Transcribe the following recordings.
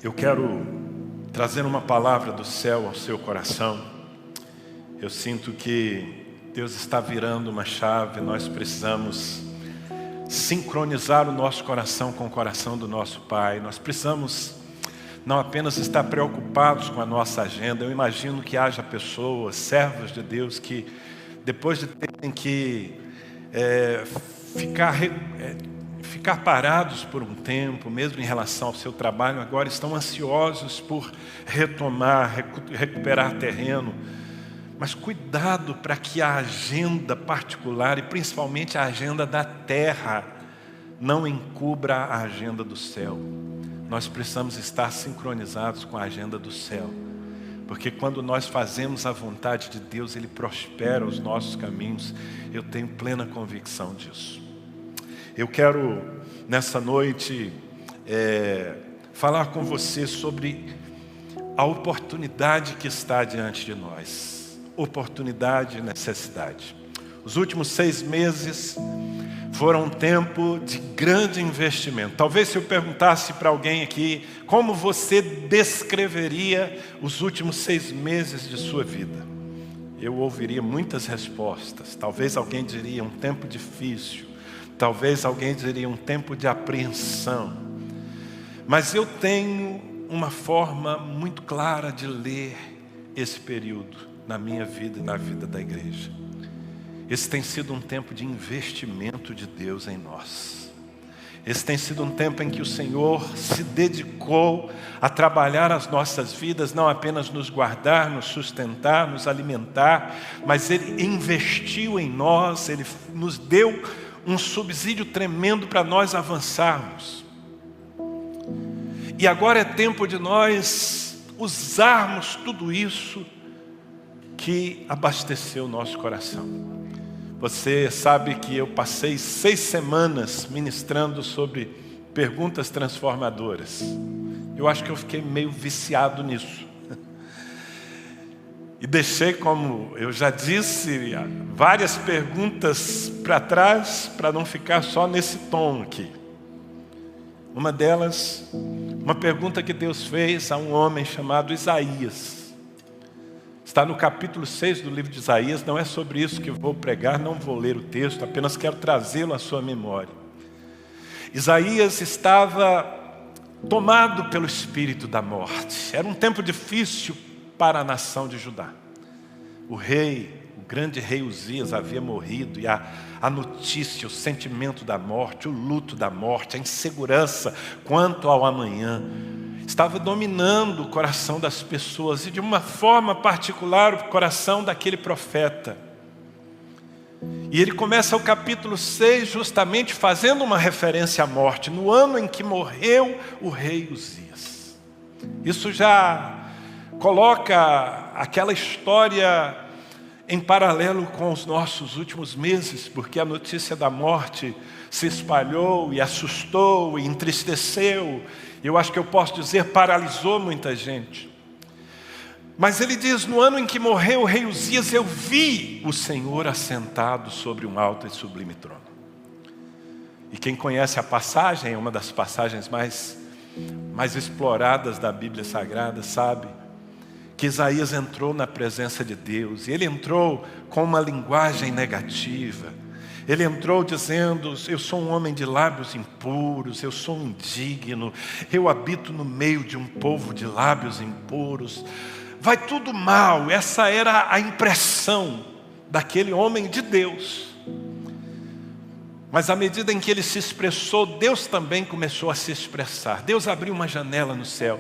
Eu quero trazer uma palavra do céu ao seu coração. Eu sinto que Deus está virando uma chave. Nós precisamos sincronizar o nosso coração com o coração do nosso Pai. Nós precisamos não apenas estar preocupados com a nossa agenda. Eu imagino que haja pessoas, servos de Deus, que depois de terem que ficar parados por um tempo, mesmo em relação ao seu trabalho, agora estão ansiosos por recuperar terreno. Mas cuidado para que a agenda particular, e principalmente a agenda da terra, não encubra a agenda do céu. Nós precisamos estar sincronizados com a agenda do céu, porque quando nós fazemos a vontade de Deus, Ele prospera os nossos caminhos. Eu tenho plena convicção disso. Eu quero, nessa noite, falar com você sobre a oportunidade que está diante de nós. Oportunidade e necessidade. Os últimos 6 meses foram um tempo de grande investimento. Talvez se eu perguntasse para alguém aqui, como você descreveria os últimos 6 meses de sua vida? Eu ouviria muitas respostas. Talvez alguém diria um tempo difícil. Talvez alguém diria um tempo de apreensão. Mas eu tenho uma forma muito clara de ler esse período na minha vida e na vida da igreja. Esse tem sido um tempo de investimento de Deus em nós. Esse tem sido um tempo em que o Senhor se dedicou a trabalhar as nossas vidas, não apenas nos guardar, nos sustentar, nos alimentar, mas Ele investiu em nós, Ele nos deu um subsídio tremendo para nós avançarmos. E agora é tempo de nós usarmos tudo isso que abasteceu o nosso coração. Você sabe que eu passei 6 semanas ministrando sobre perguntas transformadoras. Eu acho que eu fiquei meio viciado nisso. E deixei, como eu já disse, várias perguntas para trás, para não ficar só nesse tom aqui. Uma delas, uma pergunta que Deus fez a um homem chamado Isaías. Está no capítulo 6 do livro de Isaías. Não é sobre isso que eu vou pregar, não vou ler o texto, apenas quero trazê-lo à sua memória. Isaías estava tomado pelo espírito da morte. Era um tempo difícil para a nação de Judá. O grande rei Uzias havia morrido, e a notícia, o sentimento da morte, o luto da morte, a insegurança quanto ao amanhã, estava dominando o coração das pessoas, e de uma forma particular o coração daquele profeta. E ele começa o capítulo 6 justamente fazendo uma referência à morte, no ano em que morreu o rei Uzias. Isso já coloca aquela história em paralelo com os nossos últimos meses, porque a notícia da morte se espalhou e assustou e entristeceu. Eu acho que eu posso dizer, paralisou muita gente. Mas ele diz, no ano em que morreu o rei Uzias, eu vi o Senhor assentado sobre um alto e sublime trono. E quem conhece a passagem, é uma das passagens mais exploradas da Bíblia Sagrada, sabe que Isaías entrou na presença de Deus, e ele entrou com uma linguagem negativa. Ele entrou dizendo, eu sou um homem de lábios impuros, eu sou indigno, eu habito no meio de um povo de lábios impuros. Vai tudo mal. Essa era a impressão daquele homem de Deus. Mas à medida em que ele se expressou, Deus também começou a se expressar. Deus abriu uma janela no céu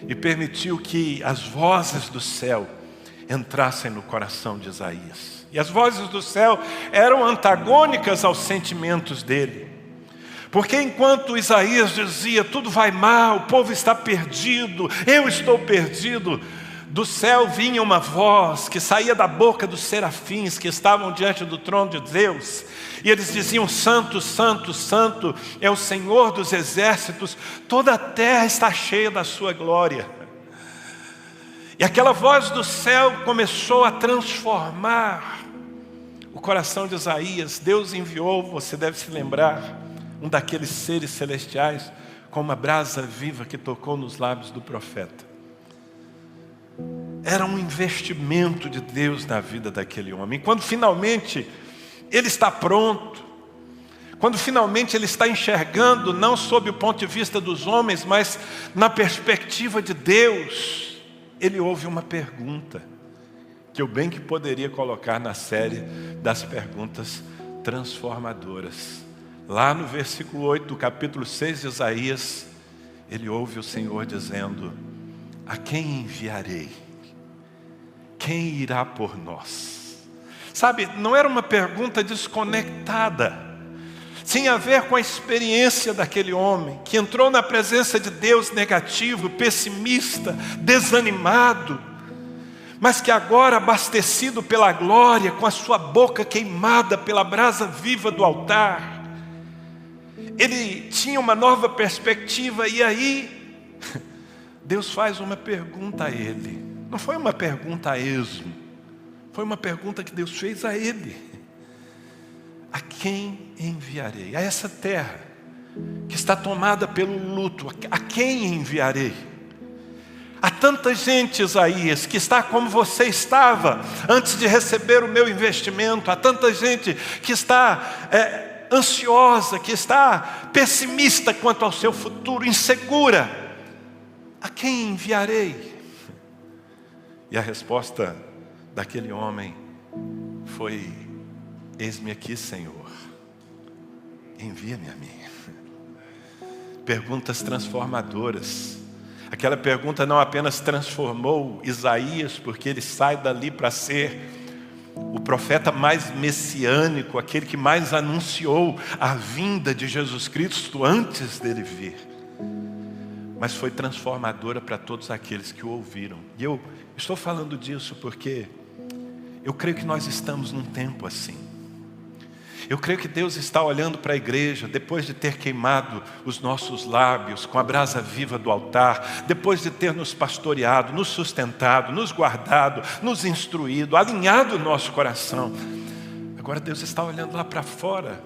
e permitiu que as vozes do céu entrassem no coração de Isaías. E as vozes do céu eram antagônicas aos sentimentos dele. Porque enquanto Isaías dizia, tudo vai mal, o povo está perdido, eu estou perdido, do céu vinha uma voz que saía da boca dos serafins que estavam diante do trono de Deus. E eles diziam, santo, santo, santo é o Senhor dos exércitos, toda a terra está cheia da sua glória. E aquela voz do céu começou a transformar o coração de Isaías. Deus enviou, você deve se lembrar, um daqueles seres celestiais como a brasa viva que tocou nos lábios do profeta. Era um investimento de Deus na vida daquele homem. E quando finalmente ele está pronto, quando finalmente ele está enxergando, não sob o ponto de vista dos homens, mas na perspectiva de Deus, ele ouve uma pergunta, que eu bem que poderia colocar na série das perguntas transformadoras. Lá no versículo 8 do capítulo 6 de Isaías, ele ouve o Senhor dizendo: a quem enviarei? Quem irá por nós? Sabe, não era uma pergunta desconectada. Tinha a ver com a experiência daquele homem, que entrou na presença de Deus negativo, pessimista, desanimado, mas que agora, abastecido pela glória, com a sua boca queimada pela brasa viva do altar, ele tinha uma nova perspectiva. E aí, Deus faz uma pergunta a ele. Não foi uma pergunta a esmo, foi uma pergunta que Deus fez a ele: a quem enviarei? A essa terra que está tomada pelo luto, a quem enviarei? Há tanta gente, Isaías, que está como você estava antes de receber o meu investimento. Há tanta gente que está ansiosa, que está pessimista quanto ao seu futuro, insegura. A quem enviarei? E a resposta daquele homem foi: eis-me aqui, Senhor, envia-me a mim. Perguntas transformadoras. Aquela pergunta não apenas transformou Isaías, porque ele sai dali para ser o profeta mais messiânico, aquele que mais anunciou a vinda de Jesus Cristo antes dele vir, mas foi transformadora para todos aqueles que o ouviram. E eu estou falando disso porque eu creio que nós estamos num tempo assim. Eu creio que Deus está olhando para a igreja, depois de ter queimado os nossos lábios com a brasa viva do altar, depois de ter nos pastoreado, nos sustentado, nos guardado, nos instruído, alinhado o nosso coração. Agora Deus está olhando lá para fora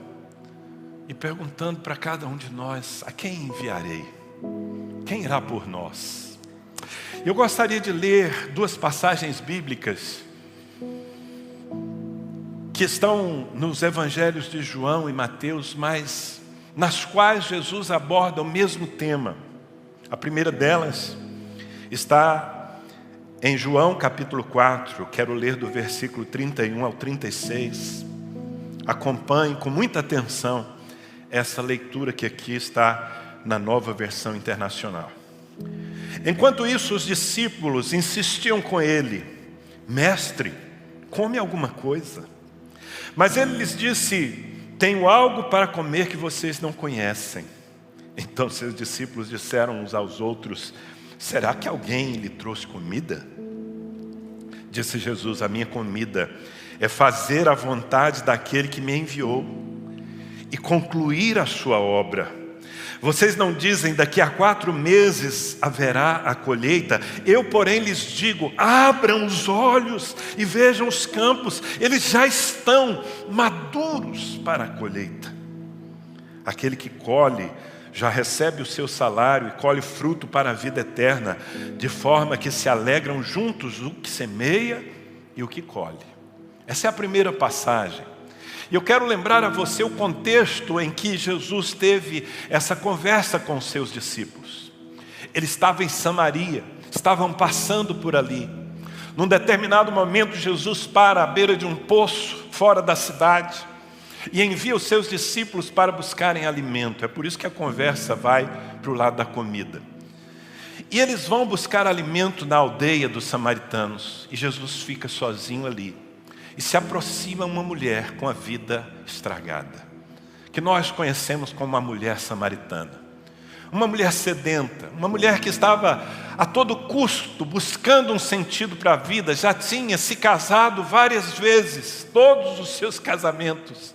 e perguntando para cada um de nós: a quem enviarei? Quem irá por nós? Eu gostaria de ler duas passagens bíblicas que estão nos evangelhos de João e Mateus, mas nas quais Jesus aborda o mesmo tema. A primeira delas está em João capítulo 4, quero ler do versículo 31 ao 36. Acompanhe com muita atenção essa leitura que aqui está na Nova Versão Internacional. Enquanto isso, os discípulos insistiam com ele: mestre, come alguma coisa. Mas ele lhes disse: tenho algo para comer que vocês não conhecem. Então seus discípulos disseram uns aos outros: será que alguém lhe trouxe comida? Disse Jesus: a minha comida é fazer a vontade daquele que me enviou e concluir a sua obra. Vocês não dizem: daqui a 4 meses haverá a colheita? Eu, porém, lhes digo: abram os olhos e vejam os campos, eles já estão maduros para a colheita. Aquele que colhe já recebe o seu salário e colhe fruto para a vida eterna, de forma que se alegram juntos o que semeia e o que colhe. Essa é a primeira passagem. E eu quero lembrar a você o contexto em que Jesus teve essa conversa com os seus discípulos. Ele estava em Samaria, estavam passando por ali. Num determinado momento, Jesus para à beira de um poço, fora da cidade, e envia os seus discípulos para buscarem alimento. É por isso que a conversa vai para o lado da comida. E eles vão buscar alimento na aldeia dos samaritanos, e Jesus fica sozinho ali. E se aproxima uma mulher com a vida estragada, que nós conhecemos como a mulher samaritana. Uma mulher sedenta, uma mulher que estava a todo custo buscando um sentido para a vida. Já tinha se casado várias vezes, todos os seus casamentos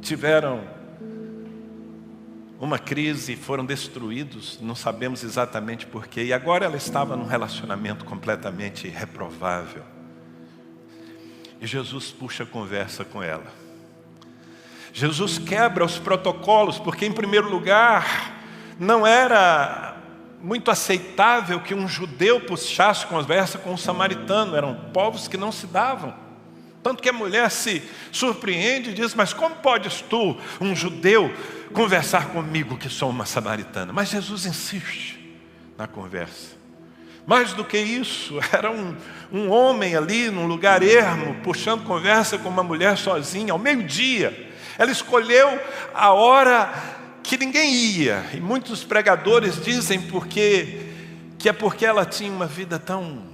tiveram uma crise e foram destruídos, não sabemos exatamente porquê. E agora ela estava num relacionamento completamente reprovável. E Jesus puxa a conversa com ela. Jesus quebra os protocolos, porque em primeiro lugar, não era muito aceitável que um judeu puxasse conversa com um samaritano. Eram povos que não se davam. Tanto que a mulher se surpreende e diz: mas como podes tu, um judeu, conversar comigo que sou uma samaritana? Mas Jesus insiste na conversa. Mais do que isso, era um homem ali num lugar ermo, puxando conversa com uma mulher sozinha, ao meio-dia. Ela escolheu a hora que ninguém ia. E muitos pregadores dizem que é porque ela tinha uma vida tão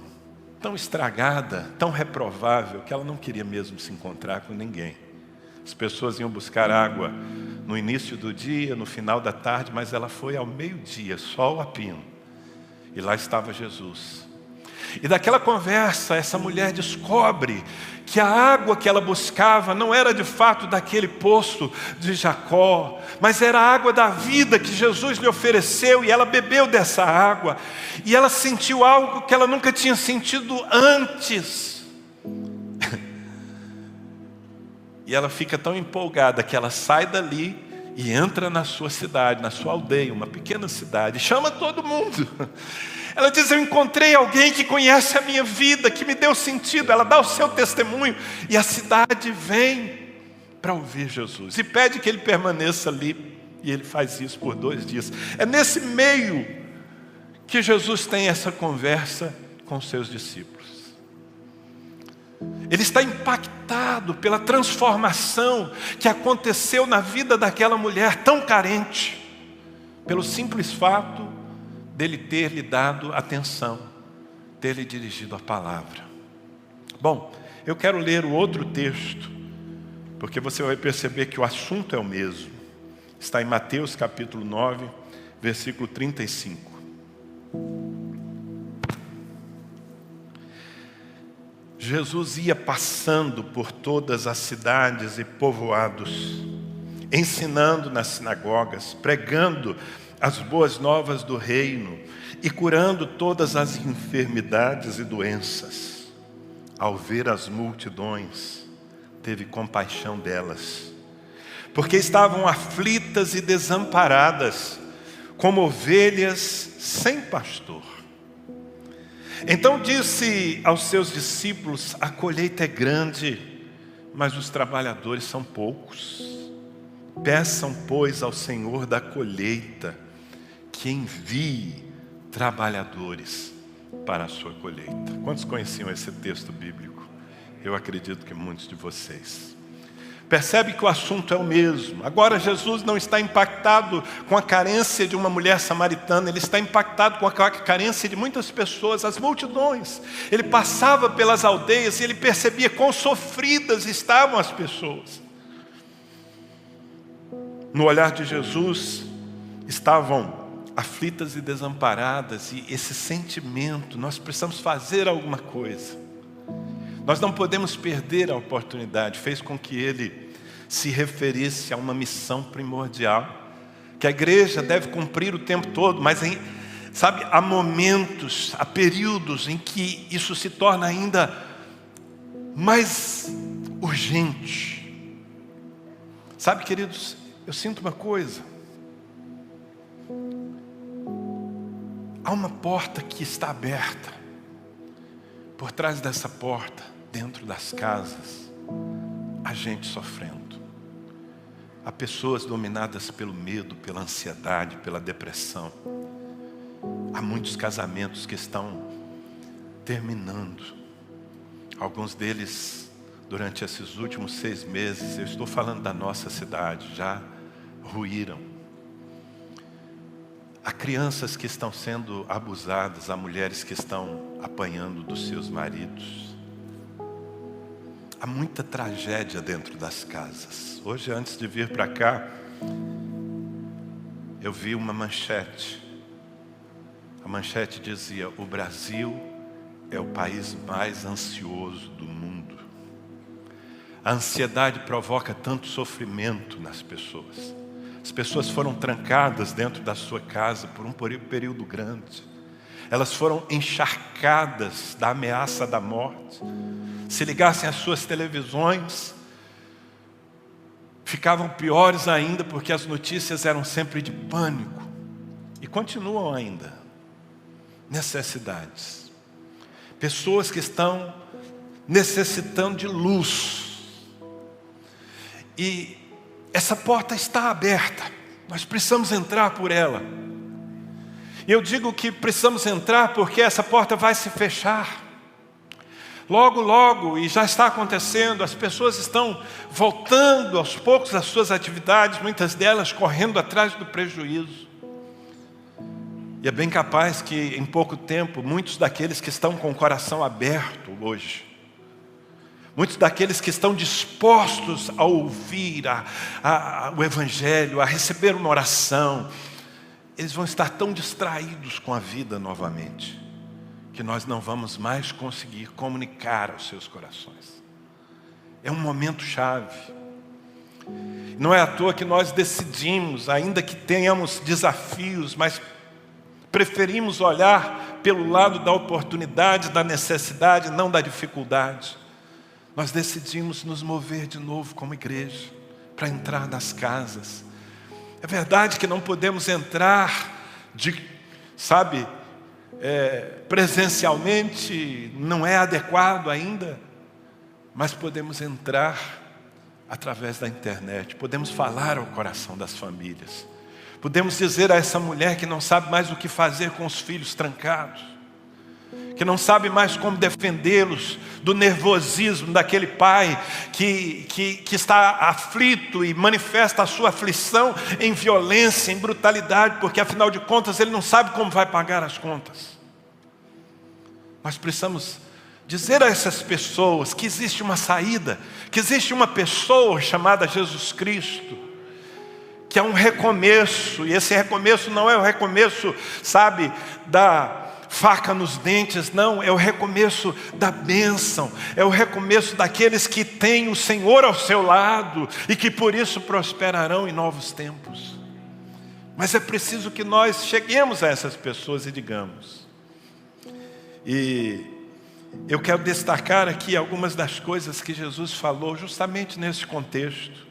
estragada, tão reprovável, que ela não queria mesmo se encontrar com ninguém. As pessoas iam buscar água no início do dia, no final da tarde, mas ela foi ao meio-dia, sol a pino. E lá estava Jesus. E daquela conversa, essa mulher descobre que a água que ela buscava não era de fato daquele poço de Jacó, mas era a água da vida que Jesus lhe ofereceu, e ela bebeu dessa água. E ela sentiu algo que ela nunca tinha sentido antes. E ela fica tão empolgada que ela sai dali e entra na sua cidade, na sua aldeia, uma pequena cidade, chama todo mundo. Ela diz: eu encontrei alguém que conhece a minha vida, que me deu sentido. Ela dá o seu testemunho e a cidade vem para ouvir Jesus e pede que ele permaneça ali, e ele faz isso por 2 dias. É nesse meio que Jesus tem essa conversa com seus discípulos. Ele está impactado pela transformação que aconteceu na vida daquela mulher tão carente, pelo simples fato dele ter lhe dado atenção, ter lhe dirigido a palavra. Bom, eu quero ler o outro texto, porque você vai perceber que o assunto é o mesmo. Está em Mateus capítulo 9, versículo 35. Jesus ia passando por todas as cidades e povoados, ensinando nas sinagogas, pregando as boas novas do reino e curando todas as enfermidades e doenças. Ao ver as multidões, teve compaixão delas, porque estavam aflitas e desamparadas, como ovelhas sem pastor. Então disse aos seus discípulos: a colheita é grande, mas os trabalhadores são poucos. Peçam, pois, ao Senhor da colheita que envie trabalhadores para a sua colheita. Quantos conheciam esse texto bíblico? Eu acredito que muitos de vocês. Percebe que o assunto é o mesmo. Agora Jesus não está impactado com a carência de uma mulher samaritana, ele está impactado com a carência de muitas pessoas, as multidões. Ele passava pelas aldeias e ele percebia quão sofridas estavam as pessoas. No olhar de Jesus estavam aflitas e desamparadas, e esse sentimento, nós precisamos fazer alguma coisa. Nós não podemos perder a oportunidade. Fez com que ele se referisse a uma missão primordial, que a igreja deve cumprir o tempo todo, mas sabe, há momentos, há períodos em que isso se torna ainda mais urgente. Sabe, queridos, eu sinto uma coisa. Há uma porta que está aberta. Por trás dessa porta, dentro das casas, há gente sofrendo. Há pessoas dominadas pelo medo, pela ansiedade, pela depressão. Há muitos casamentos que estão terminando. Alguns deles, durante esses últimos 6 meses, eu estou falando da nossa cidade, já ruíram. Há crianças que estão sendo abusadas, há mulheres que estão apanhando dos seus maridos. Há muita tragédia dentro das casas. Hoje, antes de vir para cá, eu vi uma manchete. A manchete dizia: o Brasil é o país mais ansioso do mundo. A ansiedade provoca tanto sofrimento nas pessoas. As pessoas foram trancadas dentro da sua casa por um período grande. Elas foram encharcadas da ameaça da morte. Se ligassem às suas televisões, ficavam piores ainda, porque as notícias eram sempre de pânico. continuam ainda necessidades. Pessoas que estão necessitando de luz. E essa porta está aberta. Nós precisamos entrar por ela. E eu digo que precisamos entrar porque essa porta vai se fechar. Logo, logo, e já está acontecendo, as pessoas estão voltando aos poucos às suas atividades, muitas delas correndo atrás do prejuízo. E é bem capaz que em pouco tempo, muitos daqueles que estão com o coração aberto hoje, muitos daqueles que estão dispostos a ouvir o Evangelho, a receber uma oração, eles vão estar tão distraídos com a vida novamente, que nós não vamos mais conseguir comunicar aos seus corações. É um momento chave. Não é à toa que nós decidimos, ainda que tenhamos desafios, mas preferimos olhar pelo lado da oportunidade, da necessidade, não da dificuldade. Nós decidimos nos mover de novo como igreja, para entrar nas casas. É verdade que não podemos entrar presencialmente, não é adequado ainda, mas podemos entrar através da internet, podemos falar ao coração das famílias, podemos dizer a essa mulher que não sabe mais o que fazer com os filhos trancados, que não sabe mais como defendê-los do nervosismo daquele pai que está aflito e manifesta a sua aflição em violência, em brutalidade, porque afinal de contas ele não sabe como vai pagar as contas. Nós precisamos dizer a essas pessoas que existe uma saída, que existe uma pessoa chamada Jesus Cristo, que é um recomeço, e esse recomeço não é o recomeço, da faca nos dentes, não, é o recomeço da bênção, é o recomeço daqueles que têm o Senhor ao seu lado e que por isso prosperarão em novos tempos. Mas é preciso que nós cheguemos a essas pessoas e digamos. E eu quero destacar aqui algumas das coisas que Jesus falou justamente nesse contexto,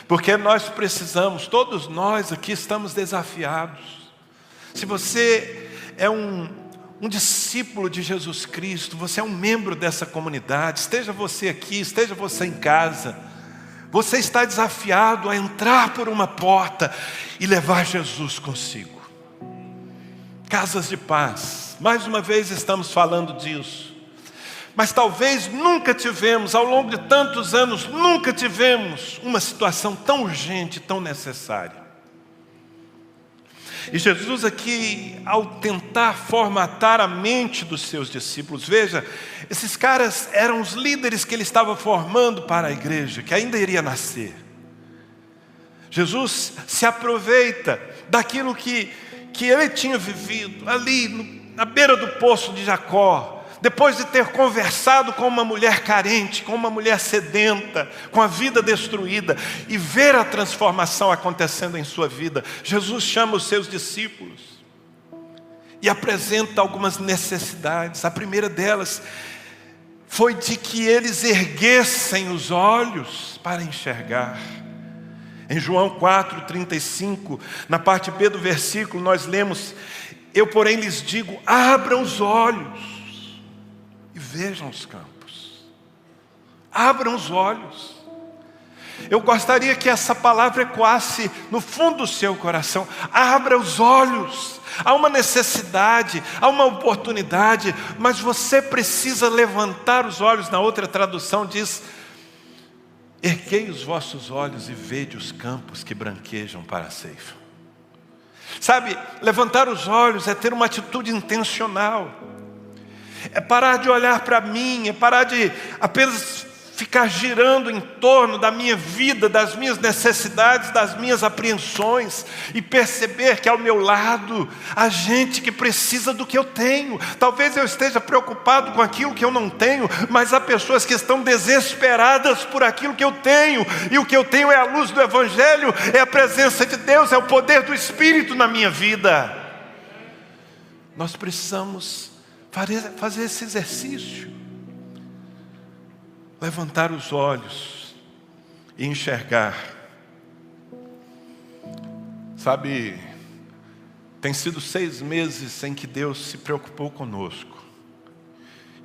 porque nós precisamos, todos nós aqui estamos desafiados. Se você é um discípulo de Jesus Cristo, você é um membro dessa comunidade, esteja você aqui, esteja você em casa, você está desafiado a entrar por uma porta e levar Jesus consigo. Casas de paz, mais uma vez estamos falando disso, mas talvez nunca tivemos, ao longo de tantos anos, nunca tivemos uma situação tão urgente, tão necessária. E Jesus aqui, ao tentar formatar a mente dos seus discípulos, veja, esses caras eram os líderes que ele estava formando para a igreja, que ainda iria nascer. Jesus se aproveita daquilo que ele tinha vivido ali na beira do poço de Jacó, depois de ter conversado com uma mulher carente, com uma mulher sedenta, com a vida destruída, e ver a transformação acontecendo em sua vida. Jesus chama os seus discípulos e apresenta algumas necessidades. A primeira delas foi de que eles erguessem os olhos para enxergar. Em João 4:35, na parte B do versículo, nós lemos: eu, porém, lhes digo, abram os olhos e vejam os campos. Abram os olhos. Eu gostaria que essa palavra ecoasse no fundo do seu coração. Abra os olhos. Há uma necessidade, há uma oportunidade, mas você precisa levantar os olhos. Na outra tradução diz: erguei os vossos olhos e vede os campos que branquejam para a ceifa. Sabe, levantar os olhos é ter uma atitude intencional. É parar de olhar para mim, é parar de apenas ficar girando em torno da minha vida, das minhas necessidades, das minhas apreensões, e perceber que ao meu lado há gente que precisa do que eu tenho. Talvez eu esteja preocupado com aquilo que eu não tenho, mas há pessoas que estão desesperadas por aquilo que eu tenho, e o que eu tenho é a luz do Evangelho, é a presença de Deus, é o poder do Espírito na minha vida. Nós precisamos fazer esse exercício, levantar os olhos e enxergar. Sabe, Tem sido 6 meses em que Deus se preocupou conosco.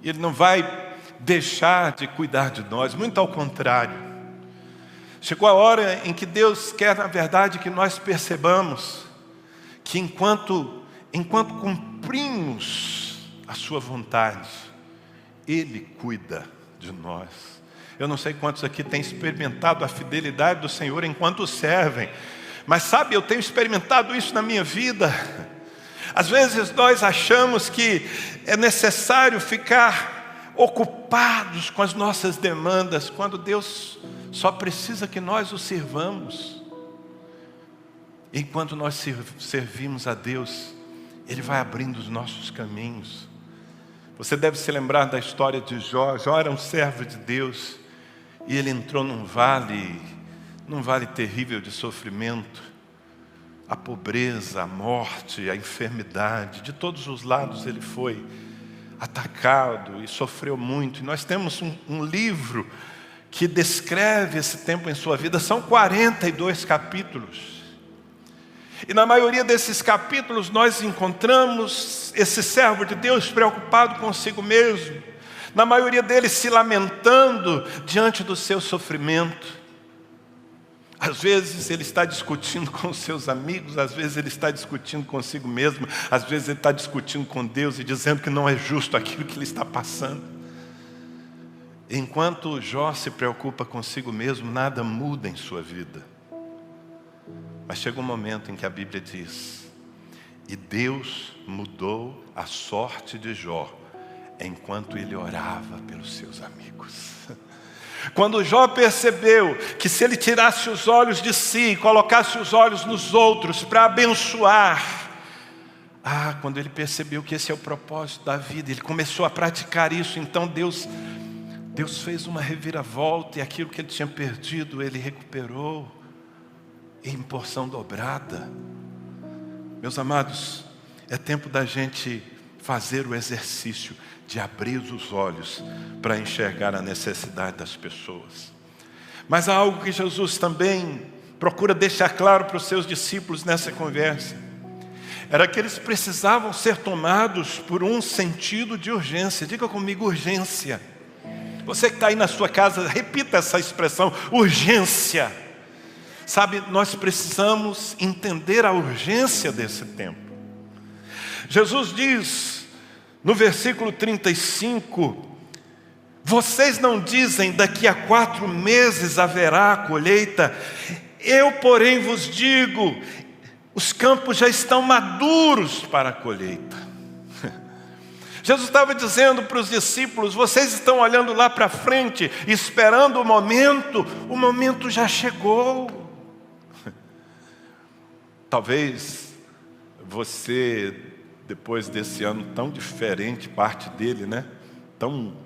E Ele não vai deixar de cuidar de nós, muito ao contrário. Chegou a hora em que Deus quer, na verdade, que nós percebamos que enquanto cumprimos a sua vontade, Ele cuida de nós. Eu não sei quantos aqui têm experimentado a fidelidade do Senhor enquanto o servem, mas sabe, eu tenho experimentado isso na minha vida. Às vezes nós achamos que é necessário ficar ocupados com as nossas demandas, quando Deus só precisa que nós o sirvamos. Enquanto nós servimos a Deus, Ele vai abrindo os nossos caminhos. Você deve se lembrar da história de Jó. Jó era um servo de Deus e ele entrou num vale terrível de sofrimento. A pobreza, a morte, a enfermidade, de todos os lados ele foi atacado e sofreu muito. E nós temos um livro que descreve esse tempo em sua vida. São 42 capítulos. E na maioria desses capítulos nós encontramos esse servo de Deus preocupado consigo mesmo. Na maioria deles se lamentando diante do seu sofrimento. Às vezes ele está discutindo com os seus amigos, às vezes ele está discutindo consigo mesmo, às vezes ele está discutindo com Deus e dizendo que não é justo aquilo que ele está passando. Enquanto Jó se preocupa consigo mesmo, nada muda em sua vida. Mas chega um momento em que a Bíblia diz: e Deus mudou a sorte de Jó, enquanto ele orava pelos seus amigos. Quando Jó percebeu que se ele tirasse os olhos de si, colocasse os olhos nos outros para abençoar, quando ele percebeu que esse é o propósito da vida, ele começou a praticar isso. Então Deus fez uma reviravolta, e aquilo que ele tinha perdido, ele recuperou em porção dobrada. Meus amados, é tempo da gente fazer o exercício de abrir os olhos para enxergar a necessidade das pessoas. Mas há algo que Jesus também procura deixar claro para os seus discípulos nessa conversa. Era que eles precisavam ser tomados por um sentido de urgência. Diga comigo, urgência. Você que está aí na sua casa, repita essa expressão, urgência. Sabe, nós precisamos entender a urgência desse tempo. Jesus diz no versículo 35, vocês não dizem daqui a 4 meses haverá a colheita? Eu, porém, vos digo, os campos já estão maduros para a colheita. Jesus estava dizendo para os discípulos, vocês estão olhando lá para frente, esperando o momento já chegou. Talvez você, depois desse ano tão diferente, parte dele, né? Tão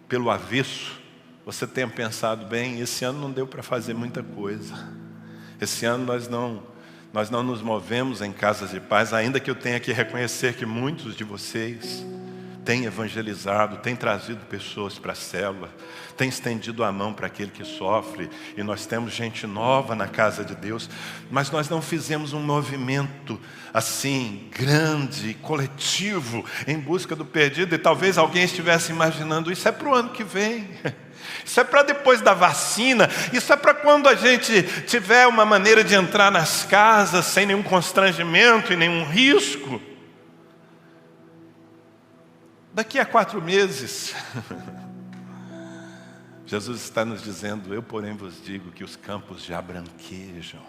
pelo avesso, você tenha pensado, bem, esse ano não deu para fazer muita coisa. Esse ano nós não nos movemos em casas de paz, ainda que eu tenha que reconhecer que muitos de vocês têm evangelizado, têm trazido pessoas para a célula, têm estendido a mão para aquele que sofre, e nós temos gente nova na casa de Deus, mas nós não fizemos um movimento assim, grande, coletivo, em busca do perdido. E talvez alguém estivesse imaginando, isso é para o ano que vem, isso é para depois da vacina, isso é para quando a gente tiver uma maneira de entrar nas casas sem nenhum constrangimento e nenhum risco. Daqui a 4 meses, Jesus está nos dizendo, eu porém vos digo que os campos já branquejam.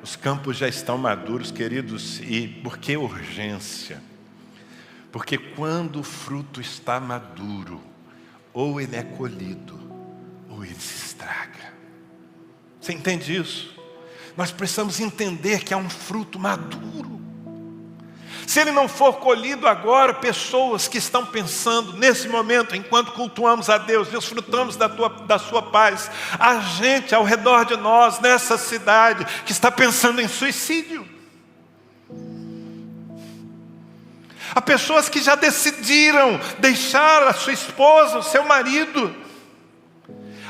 Os campos já estão maduros, queridos. E por que urgência? Porque quando o fruto está maduro, ou ele é colhido, ou ele se estraga. Você entende isso? Nós precisamos entender que há um fruto maduro. Se ele não for colhido agora, pessoas que estão pensando nesse momento, enquanto cultuamos a Deus, desfrutamos da sua paz, há gente ao redor de nós, nessa cidade, que está pensando em suicídio. Há pessoas que já decidiram deixar a sua esposa, o seu marido.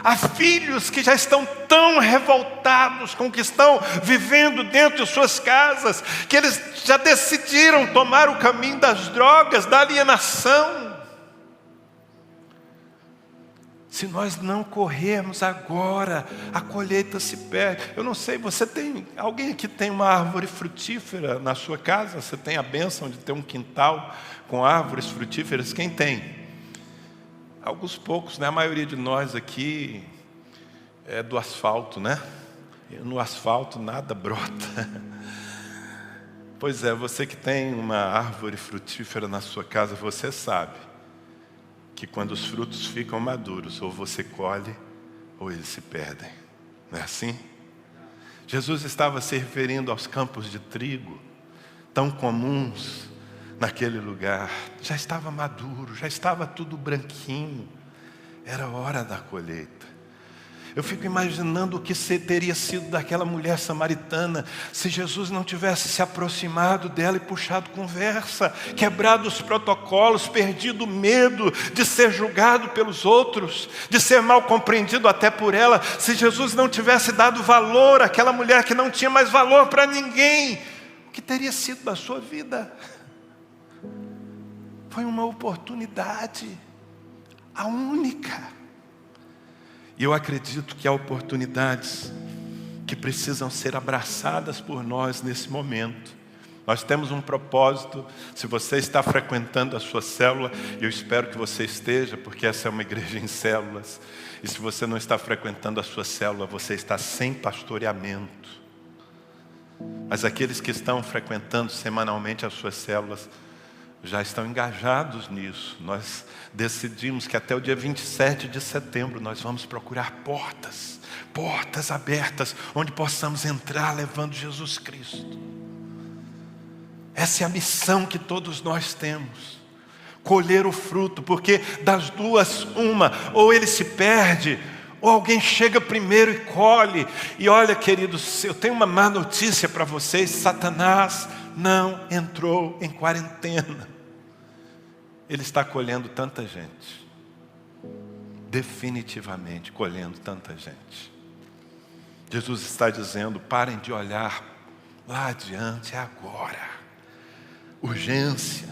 Há filhos que já estão tão revoltados com o que estão vivendo dentro de suas casas, que eles já decidiram tomar o caminho das drogas, da alienação. Se nós não corrermos agora, a colheita se perde. Eu não sei, alguém aqui tem uma árvore frutífera na sua casa? Você tem a bênção de ter um quintal com árvores frutíferas? Quem tem? Alguns poucos, né? A maioria de nós aqui é do asfalto, né? E no asfalto nada brota. Pois é, você que tem uma árvore frutífera na sua casa, você sabe que quando os frutos ficam maduros, ou você colhe, ou eles se perdem. Não é assim? Jesus estava se referindo aos campos de trigo, tão comuns naquele lugar. Já estava maduro, já estava tudo branquinho. Era hora da colheita. Eu fico imaginando o que teria sido daquela mulher samaritana se Jesus não tivesse se aproximado dela e puxado conversa, quebrado os protocolos, perdido o medo de ser julgado pelos outros, de ser mal compreendido até por ela. Se Jesus não tivesse dado valor àquela mulher que não tinha mais valor para ninguém, o que teria sido da sua vida? Foi uma oportunidade, a única. E eu acredito que há oportunidades que precisam ser abraçadas por nós nesse momento. Nós temos um propósito. Se você está frequentando a sua célula, eu espero que você esteja, porque essa é uma igreja em células. E se você não está frequentando a sua célula, você está sem pastoreamento. Mas aqueles que estão frequentando semanalmente as suas células, já estão engajados nisso. Nós decidimos que até o dia 27 de setembro nós vamos procurar portas abertas, onde possamos entrar levando Jesus Cristo. Essa é a missão que todos nós temos. Colher o fruto, porque das duas uma, ou ele se perde, ou alguém chega primeiro e colhe. E olha, queridos, eu tenho uma má notícia para vocês: Satanás não entrou em quarentena. Ele está colhendo tanta gente, definitivamente colhendo tanta gente. Jesus está dizendo: parem de olhar lá adiante, é agora, urgência.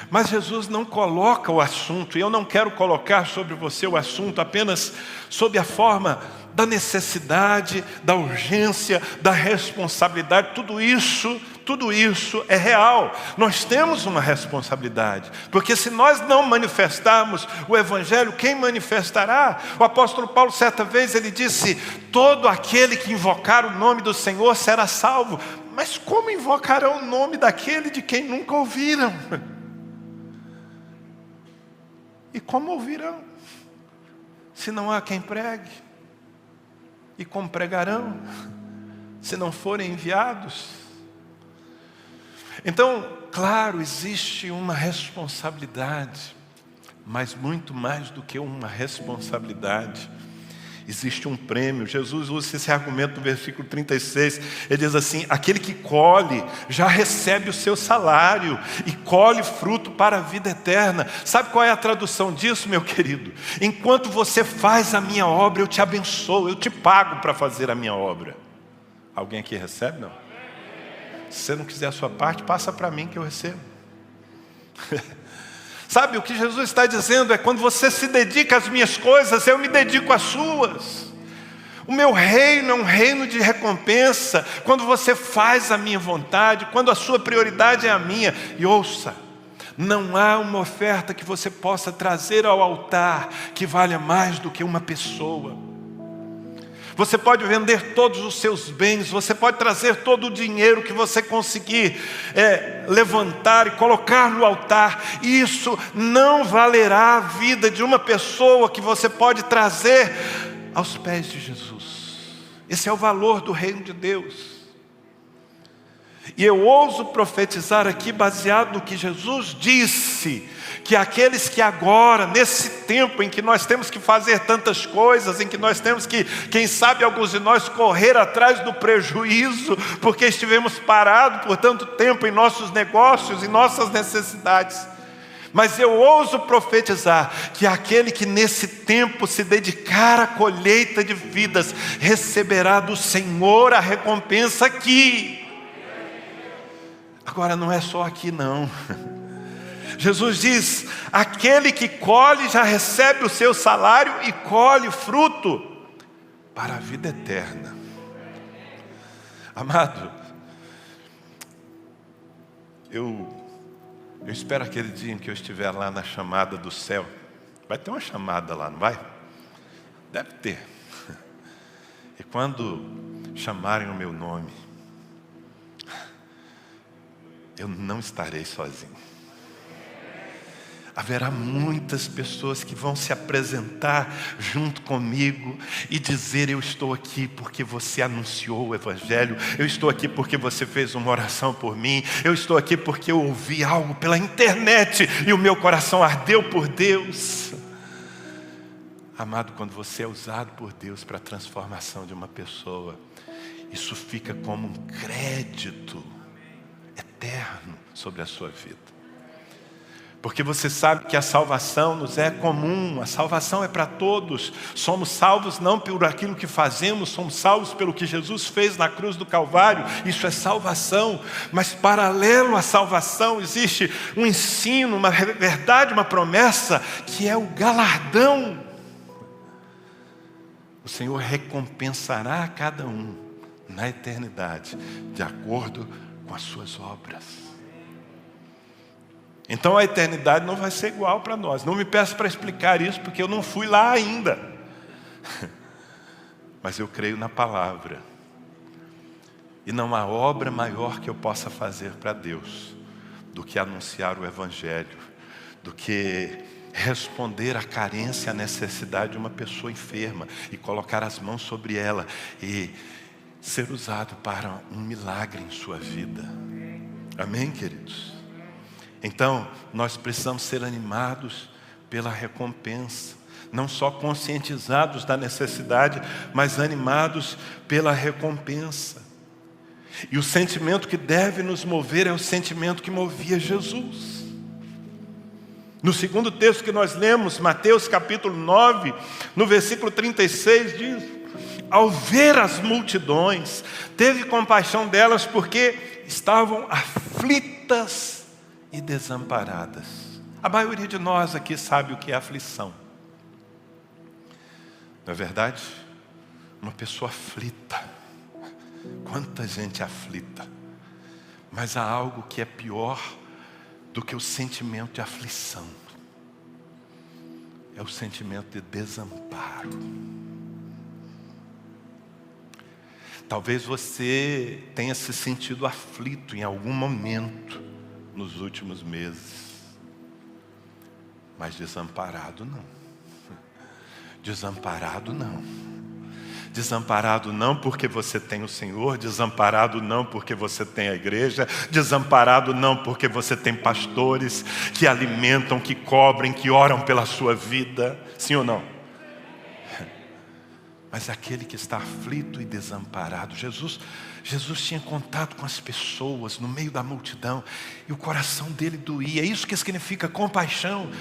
Mas Jesus não coloca o assunto, e eu não quero colocar sobre você o assunto apenas sob a forma da necessidade, da urgência, da responsabilidade. Tudo isso é real. Nós temos uma responsabilidade, porque se nós não manifestarmos o Evangelho, quem manifestará? O apóstolo Paulo, certa vez, ele disse: todo aquele que invocar o nome do Senhor será salvo. Mas como invocarão o nome daquele de quem nunca ouviram? E como ouvirão, se não há quem pregue? E como pregarão, se não forem enviados? Então, claro, existe uma responsabilidade, mas muito mais do que uma responsabilidade, existe um prêmio. Jesus usa esse argumento no versículo 36, ele diz assim: aquele que colhe já recebe o seu salário e colhe fruto para a vida eterna. Sabe qual é a tradução disso, meu querido? Enquanto você faz a minha obra, eu te abençoo, eu te pago para fazer a minha obra. Alguém aqui recebe? Não? Se você não quiser a sua parte, passa para mim que eu recebo. Sabe, o que Jesus está dizendo é: quando você se dedica às minhas coisas, eu me dedico às suas. O meu reino é um reino de recompensa, quando você faz a minha vontade, quando a sua prioridade é a minha. E ouça, não há uma oferta que você possa trazer ao altar que valha mais do que uma pessoa. Você pode vender todos os seus bens, você pode trazer todo o dinheiro que você conseguir levantar e colocar no altar. Isso não valerá a vida de uma pessoa que você pode trazer aos pés de Jesus. Esse é o valor do reino de Deus. E eu ouso profetizar aqui, baseado no que Jesus disse, que aqueles que agora, nesse tempo em que nós temos que fazer tantas coisas, em que nós temos que, quem sabe alguns de nós, correr atrás do prejuízo, porque estivemos parados por tanto tempo em nossos negócios, em nossas necessidades. Mas eu ouso profetizar que aquele que nesse tempo se dedicar à colheita de vidas, receberá do Senhor a recompensa aqui. Agora não é só aqui não. Jesus diz, aquele que colhe já recebe o seu salário e colhe fruto para a vida eterna. Amado, eu espero aquele dia em que eu estiver lá na chamada do céu. Vai ter uma chamada lá, não vai? Deve ter. E quando chamarem o meu nome, eu não estarei sozinho. Haverá muitas pessoas que vão se apresentar junto comigo e dizer, eu estou aqui porque você anunciou o Evangelho, eu estou aqui porque você fez uma oração por mim, eu estou aqui porque eu ouvi algo pela internet e o meu coração ardeu por Deus. Amado, quando você é usado por Deus para a transformação de uma pessoa, isso fica como um crédito eterno sobre a sua vida. Porque você sabe que a salvação nos é comum, a salvação é para todos. Somos salvos não por aquilo que fazemos, somos salvos pelo que Jesus fez na cruz do Calvário. Isso é salvação, mas paralelo à salvação existe um ensino, uma verdade, uma promessa, que é o galardão. O Senhor recompensará a cada um na eternidade, de acordo com as suas obras. Então a eternidade não vai ser igual para nós. Não me peça para explicar isso, porque eu não fui lá ainda. Mas eu creio na palavra. E não há obra maior que eu possa fazer para Deus do que anunciar o Evangelho, do que responder à carência, à necessidade de uma pessoa enferma e colocar as mãos sobre ela e ser usado para um milagre em sua vida. Amém, queridos? Então, nós precisamos ser animados pela recompensa. Não só conscientizados da necessidade, mas animados pela recompensa. E o sentimento que deve nos mover é o sentimento que movia Jesus. No segundo texto que nós lemos, Mateus capítulo 9, no versículo 36, diz: ao ver as multidões, teve compaixão delas porque estavam aflitas e desamparadas. A maioria de nós aqui sabe o que é aflição. Não é verdade? Uma pessoa aflita. Quanta gente aflita. Mas há algo que é pior do que o sentimento de aflição. É o sentimento de desamparo. Talvez você tenha se sentido aflito em algum momento nos últimos meses, mas desamparado não. Desamparado não. Desamparado não porque você tem o Senhor, desamparado não porque você tem a igreja, desamparado não porque você tem pastores que alimentam, que cobrem, que oram pela sua vida, sim ou não? Mas aquele que está aflito e desamparado, Jesus tinha contato com as pessoas no meio da multidão e o coração dele doía. É isso que significa compaixão.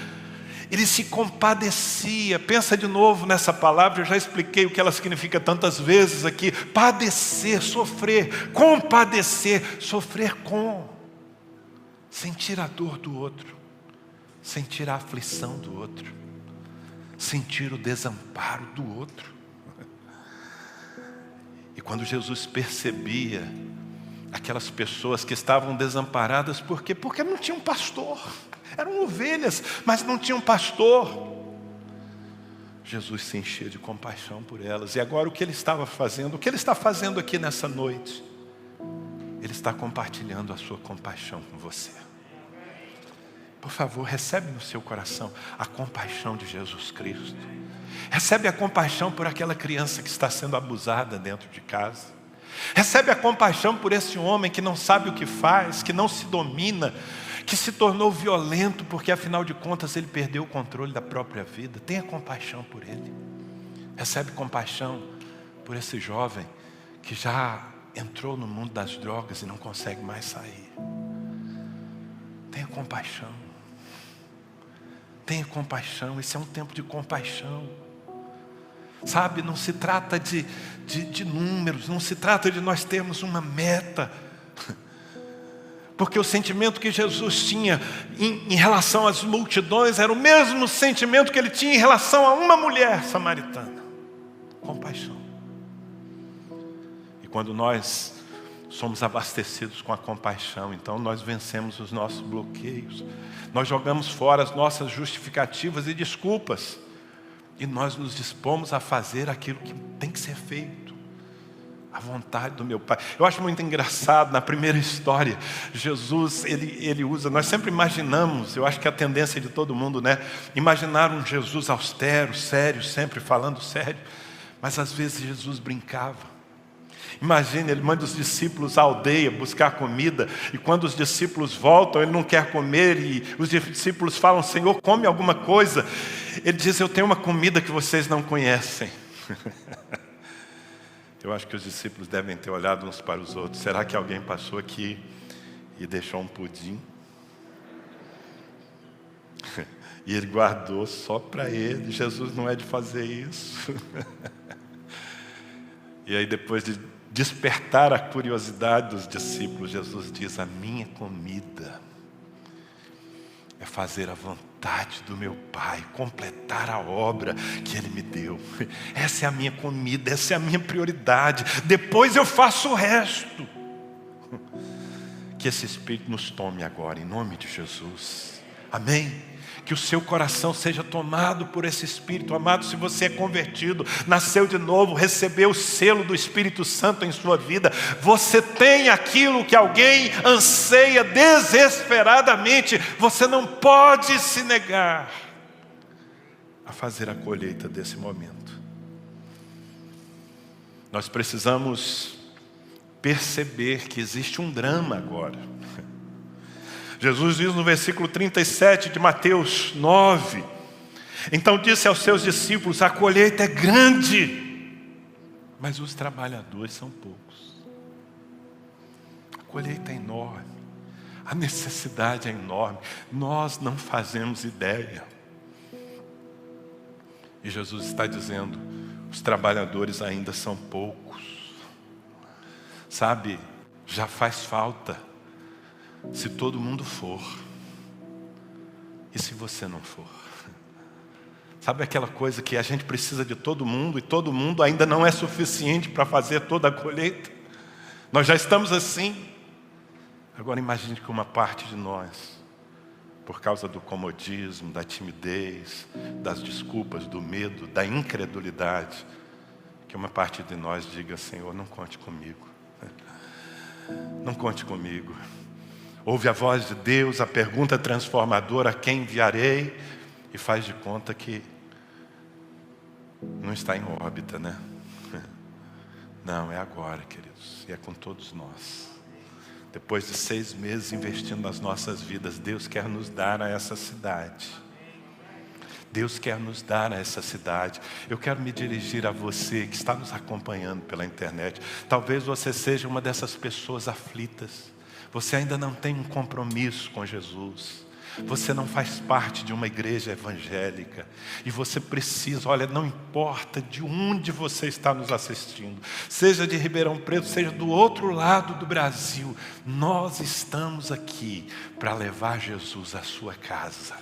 Ele se compadecia. Pensa de novo nessa palavra, eu já expliquei o que ela significa tantas vezes aqui. Padecer, sofrer, compadecer, sofrer com. Sentir a dor do outro, sentir a aflição do outro, sentir o desamparo do outro. E quando Jesus percebia aquelas pessoas que estavam desamparadas, por quê? Porque não tinham pastor. Eram ovelhas, mas não tinham pastor. Jesus se enchia de compaixão por elas. E agora o que ele estava fazendo? O que ele está fazendo aqui nessa noite? Ele está compartilhando a sua compaixão com você. Por favor, recebe no seu coração a compaixão de Jesus Cristo. Recebe a compaixão por aquela criança que está sendo abusada dentro de casa. Recebe a compaixão por esse homem que não sabe o que faz, que não se domina, que se tornou violento porque afinal de contas ele perdeu o controle da própria vida. Tenha compaixão por ele. Recebe compaixão por esse jovem que já entrou no mundo das drogas e não consegue mais sair. Tenha compaixão. Tenha compaixão, esse é um tempo de compaixão. Sabe, não se trata de números, não se trata de nós termos uma meta. Porque o sentimento que Jesus tinha em relação às multidões era o mesmo sentimento que ele tinha em relação a uma mulher samaritana. Compaixão. E quando nós somos abastecidos com a compaixão, então nós vencemos os nossos bloqueios. Nós jogamos fora as nossas justificativas e desculpas. E nós nos dispomos a fazer aquilo que tem que ser feito. A vontade do meu Pai. Eu acho muito engraçado, na primeira história, Jesus, ele usa, nós sempre imaginamos, eu acho que é a tendência de todo mundo, né? Imaginar um Jesus austero, sério, sempre falando sério. Mas às vezes Jesus brincava. Imagina, ele manda os discípulos à aldeia buscar comida, e quando os discípulos voltam, ele não quer comer, e os discípulos falam, Senhor, come alguma coisa. Ele diz, eu tenho uma comida que vocês não conhecem. Eu acho que os discípulos devem ter olhado uns para os outros. Será que alguém passou aqui e deixou um pudim? E ele guardou só para ele. Jesus não é de fazer isso. E aí depois de despertar a curiosidade dos discípulos, Jesus diz, a minha comida é fazer a vontade do meu Pai, completar a obra que Ele me deu. Essa é a minha comida, essa é a minha prioridade. Depois eu faço o resto. Que esse Espírito nos tome agora, em nome de Jesus. Amém? Que o seu coração seja tomado por esse Espírito. Amado, se você é convertido, nasceu de novo, recebeu o selo do Espírito Santo em sua vida, você tem aquilo que alguém anseia desesperadamente. Você não pode se negar a fazer a colheita desse momento. Nós precisamos perceber que existe um drama agora. Jesus diz no versículo 37 de Mateus 9, então disse aos seus discípulos, a colheita é grande, mas os trabalhadores são poucos. A colheita é enorme, a necessidade é enorme, nós não fazemos ideia. E Jesus está dizendo, os trabalhadores ainda são poucos. Sabe, já faz falta. Se todo mundo for, e se você não for? Sabe aquela coisa que a gente precisa de todo mundo, e todo mundo ainda não é suficiente para fazer toda a colheita? Nós já estamos assim. Agora imagine que uma parte de nós, por causa do comodismo, da timidez, das desculpas, do medo, da incredulidade, que uma parte de nós diga, Senhor, não conte comigo. Não conte comigo. Ouve a voz de Deus, a pergunta transformadora, a quem enviarei? E faz de conta que não está em órbita, né? Não, é agora, queridos, e é com todos nós. Depois de 6 meses investindo nas nossas vidas, Deus quer nos dar a essa cidade. Deus quer nos dar a essa cidade. Eu quero me dirigir a você que está nos acompanhando pela internet. Talvez você seja uma dessas pessoas aflitas. Você ainda não tem um compromisso com Jesus. Você não faz parte de uma igreja evangélica. E você precisa, olha, não importa de onde você está nos assistindo, seja de Ribeirão Preto, seja do outro lado do Brasil, nós estamos aqui para levar Jesus à sua casa.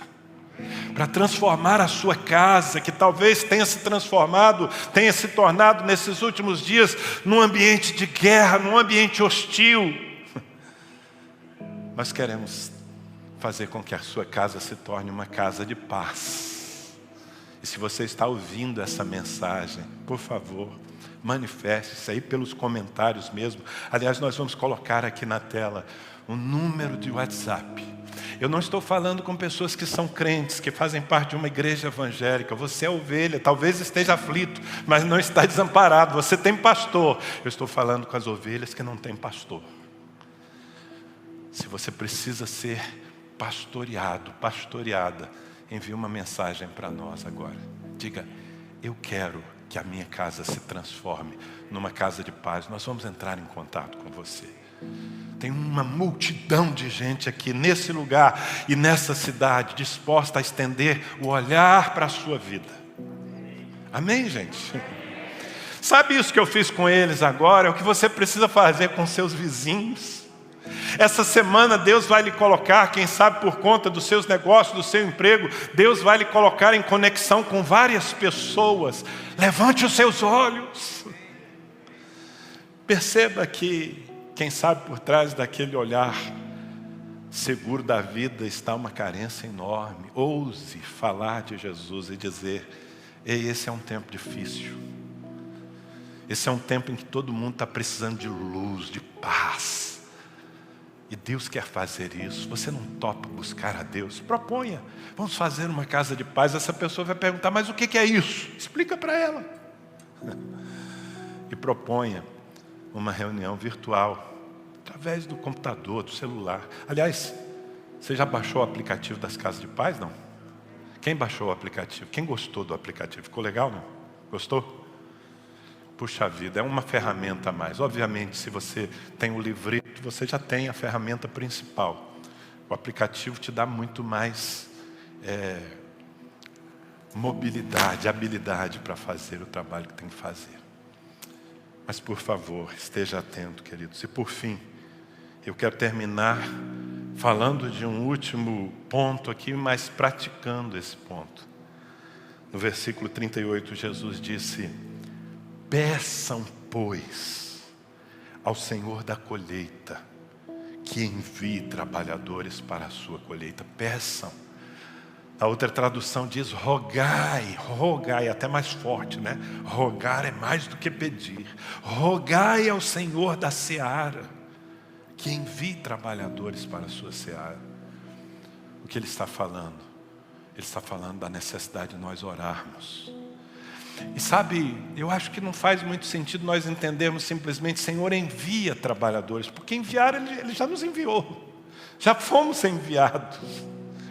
Para transformar a sua casa, que talvez tenha se transformado, tenha se tornado nesses últimos dias num ambiente de guerra, num ambiente hostil. Nós queremos fazer com que a sua casa se torne uma casa de paz. E se você está ouvindo essa mensagem, por favor, manifeste-se aí pelos comentários mesmo. Aliás, nós vamos colocar aqui na tela um número de WhatsApp. Eu não estou falando com pessoas que são crentes, que fazem parte de uma igreja evangélica. Você é ovelha, talvez esteja aflito, mas não está desamparado. Você tem pastor. Eu estou falando com as ovelhas que não têm pastor. Se você precisa ser pastoreado, pastoreada, envie uma mensagem para nós agora. Diga, eu quero que a minha casa se transforme numa casa de paz. Nós vamos entrar em contato com você. Tem uma multidão de gente aqui nesse lugar e nessa cidade disposta a estender o olhar para a sua vida. Amém, gente? Sabe isso que eu fiz com eles agora? É o que você precisa fazer com seus vizinhos. Essa semana Deus vai lhe colocar, quem sabe por conta dos seus negócios, do seu emprego, Deus vai lhe colocar em conexão com várias pessoas. Levante os seus olhos. Perceba que, quem sabe por trás daquele olhar seguro da vida está uma carência enorme. Ouse falar de Jesus e dizer: ei, esse é um tempo difícil. Esse é um tempo em que todo mundo está precisando de luz, de paz. E Deus quer fazer isso. Você não topa buscar a Deus? Proponha. Vamos fazer uma casa de paz. Essa pessoa vai perguntar: mas o que é isso? Explica para ela. E proponha uma reunião virtual, através do computador, do celular. Aliás, você já baixou o aplicativo das casas de paz, não? Quem baixou o aplicativo? Quem gostou do aplicativo? Ficou legal, não? Gostou? Puxa vida, é uma ferramenta a mais. Obviamente, se você tem o livrito, você já tem a ferramenta principal. O aplicativo te dá muito mais mobilidade, habilidade para fazer o trabalho que tem que fazer. Mas, por favor, esteja atento, queridos. E, por fim, eu quero terminar falando de um último ponto aqui, mas praticando esse ponto. No versículo 38, Jesus disse: peçam, pois, ao Senhor da colheita que envie trabalhadores para a sua colheita. Peçam. A outra tradução diz: rogai, rogai, até mais forte, né? Rogar é mais do que pedir. Rogai ao Senhor da seara que envie trabalhadores para a sua seara. O que ele está falando? Ele está falando da necessidade de nós orarmos. E sabe, eu acho que não faz muito sentido nós entendermos simplesmente: Senhor, envia trabalhadores, porque enviar, Ele já nos enviou. Já fomos enviados,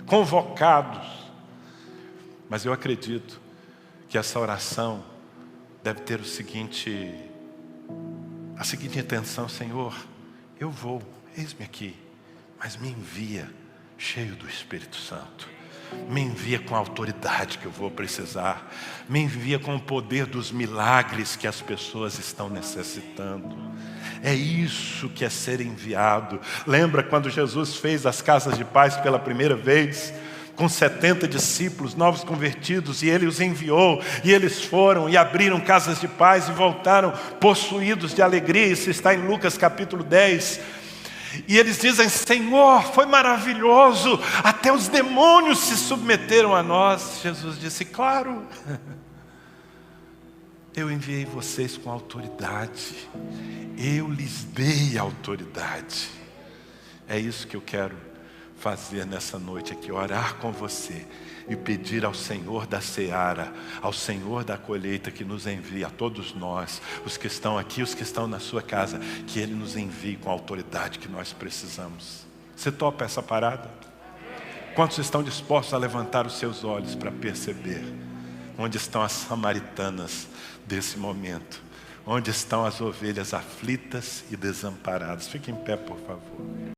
convocados. Mas eu acredito que essa oração deve ter a seguinte intenção: Senhor, eu vou, eis-me aqui, mas me envia cheio do Espírito Santo. Me envia com a autoridade que eu vou precisar. Me envia com o poder dos milagres que as pessoas estão necessitando. É isso que é ser enviado. Lembra quando Jesus fez as casas de paz pela primeira vez? Com 70 discípulos novos convertidos, e Ele os enviou, e eles foram e abriram casas de paz e voltaram possuídos de alegria. Isso está em Lucas capítulo 10. E eles dizem: Senhor, foi maravilhoso, até os demônios se submeteram a nós. Jesus disse: claro, eu enviei vocês com autoridade, eu lhes dei autoridade. É isso que eu quero fazer nessa noite aqui, orar com você e pedir ao Senhor da seara, ao Senhor da colheita, que nos envie a todos nós, os que estão aqui, os que estão na sua casa, que Ele nos envie com a autoridade que nós precisamos. Você topa essa parada? Quantos estão dispostos a levantar os seus olhos para perceber onde estão as samaritanas desse momento? Onde estão as ovelhas aflitas e desamparadas? Fique em pé, por favor.